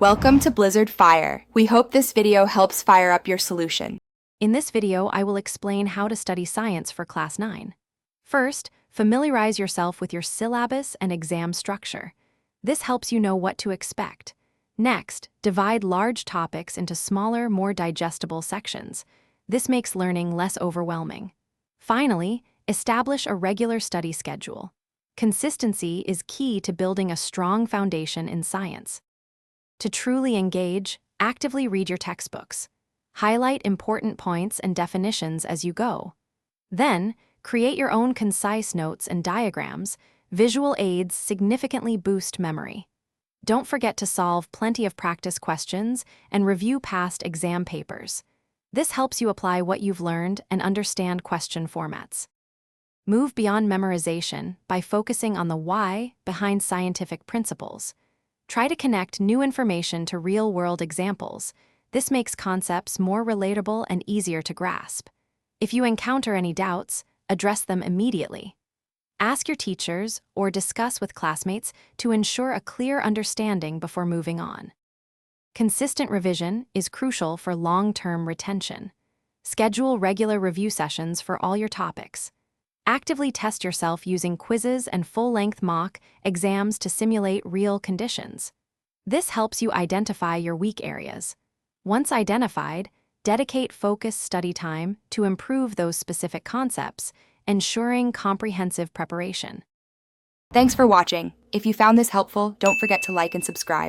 Welcome to Blizzard Fire. We hope this video helps fire up your solution. In this video, I will explain how to study science for Class 9. First, familiarize yourself with your syllabus and exam structure. This helps you know what to expect. Next, divide large topics into smaller, more digestible sections. This makes learning less overwhelming. Finally, establish a regular study schedule. Consistency is key to building a strong foundation in science. To truly engage, actively read your textbooks. Highlight important points and definitions as you go. Then, create your own concise notes and diagrams. Visual aids significantly boost memory. Don't forget to solve plenty of practice questions and review past exam papers. This helps you apply what you've learned and understand question formats. Move beyond memorization by focusing on the why behind scientific principles. Try to connect new information to real-world examples. This makes concepts more relatable and easier to grasp. If you encounter any doubts, address them immediately. Ask your teachers or discuss with classmates to ensure a clear understanding before moving on. Consistent revision is crucial for long-term retention. Schedule regular review sessions for all your topics. Actively test yourself using quizzes and full-length mock exams to simulate real conditions. This helps you identify your weak areas. Once identified, dedicate focused study time to improve those specific concepts, ensuring comprehensive preparation. Thanks for watching. If you found this helpful, don't forget to like and subscribe.